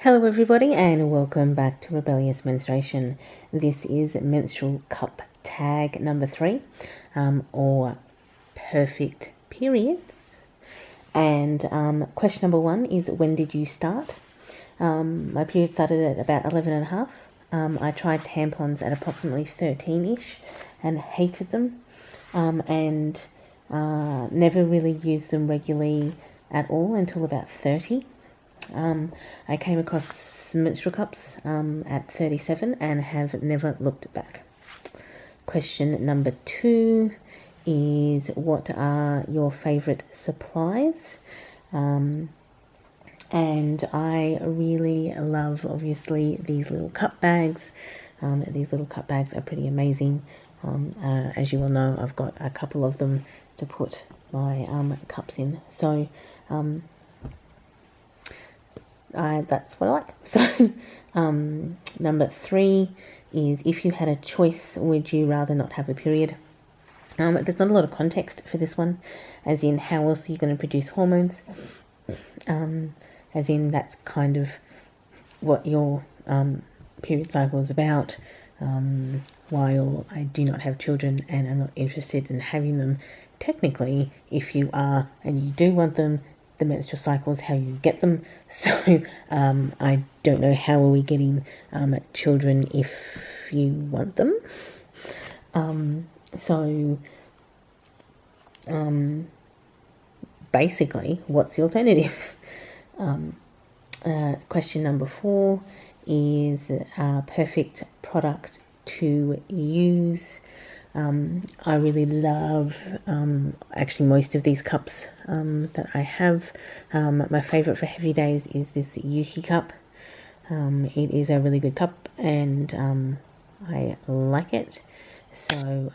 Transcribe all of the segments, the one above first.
Hello everybody and welcome back to Rebellious Menstruation. This is menstrual cup tag number 3, or perfect periods. And question number 1 is, when did you start? My period started at about 11 and a half. I tried tampons at approximately 13-ish and hated them, and never really used them regularly at all until about 30. I came across menstrual cups at 37 and have never looked back. Question number 2 is, what are your favourite supplies? And I really love, obviously, these little cup bags. These little cup bags are pretty amazing. As you will know, I've got a couple of them to put my cups in. So that's what I like. So number 3 is, if you had a choice, would you rather not have a period? There's not a lot of context for this one, as in how else are you going to produce hormones, as in that's kind of what your period cycle is about. While I do not have children and I'm not interested in having them, technically, if you are and you do want them, the menstrual cycle is how you get them. So I don't know how are we getting children if you want them. Basically, what's the alternative? Question number 4 is, perfect product to use. I really love actually most of these cups that I have. My favourite for heavy days is this Yuki cup. It is a really good cup and I like it. So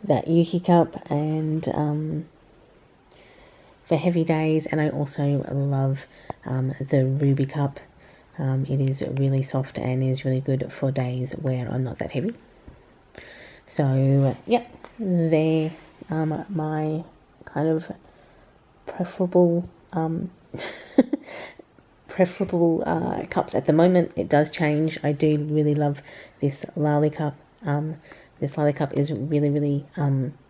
that Yuki cup, and for heavy days, and I also love the Ruby cup. It is really soft and is really good for days where I'm not that heavy. So, yep, they're my kind of preferable cups at the moment. It does change. I do really love this Lali cup. This Lali cup is really, really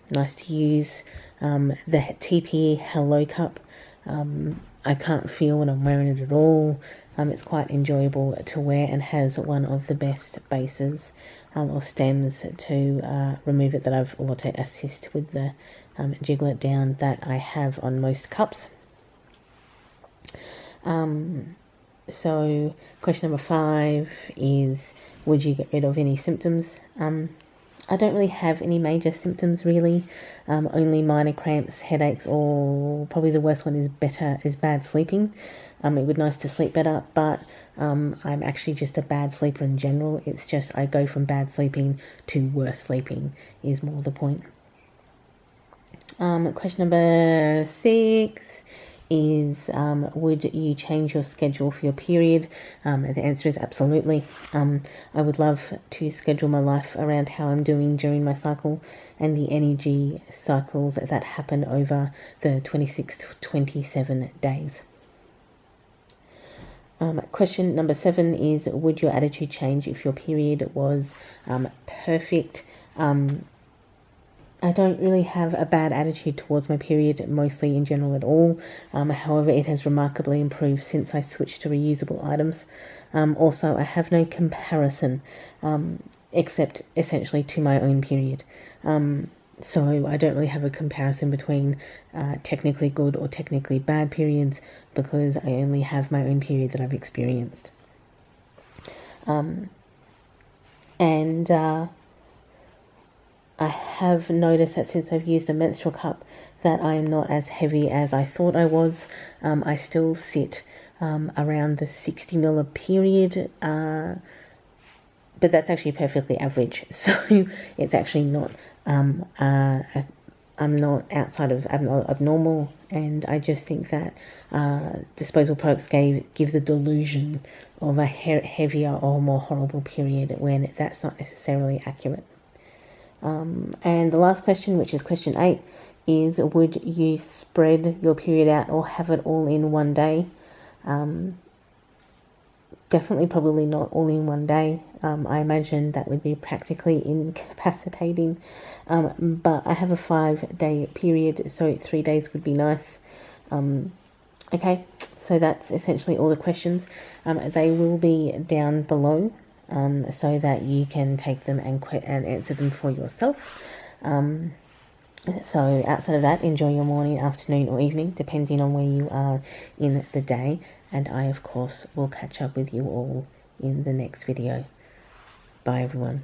nice to use. The TPE Hello cup, I can't feel when I'm wearing it at all. It's quite enjoyable to wear and has one of the best bases or stems to remove it or to assist with the jiggle it down that I have on most cups. So question number 5 is, would you get rid of any symptoms? I don't really have any major symptoms really, only minor cramps, headaches, or probably the worst one is bad sleeping. It would be nice to sleep better, but I'm actually just a bad sleeper in general. It's just I go from bad sleeping to worse sleeping is more the point. Question number 6 is, would you change your schedule for your period? The answer is absolutely. I would love to schedule my life around how I'm doing during my cycle and the energy cycles that happen over the 26 to 27 days. Question number 7 is, would your attitude change if your period was perfect? I don't really have a bad attitude towards my period, mostly in general at all. However, it has remarkably improved since I switched to reusable items. Also, I have no comparison, except essentially to my own period. So I don't really have a comparison between technically good or technically bad periods, because I only have my own period that I've experienced. I have noticed that since I've used a menstrual cup that I am not as heavy as I thought I was. I still sit around the 60 ml a period, but that's actually perfectly average. So it's actually not, I'm not outside of abnormal, and I just think that disposable products give the delusion of a heavier or more horrible period when that's not necessarily accurate. And the last question, which is question 8, is, would you spread your period out or have it all in one day? Definitely probably not all in one day. I imagine that would be practically incapacitating. But I have a 5-day period, so 3 days would be nice. Okay, so that's essentially all the questions. They will be down below, so that you can take them and answer them for yourself. So outside of that, enjoy your morning, afternoon or evening, depending on where you are in the day. And I, of course, will catch up with you all in the next video. Bye, everyone.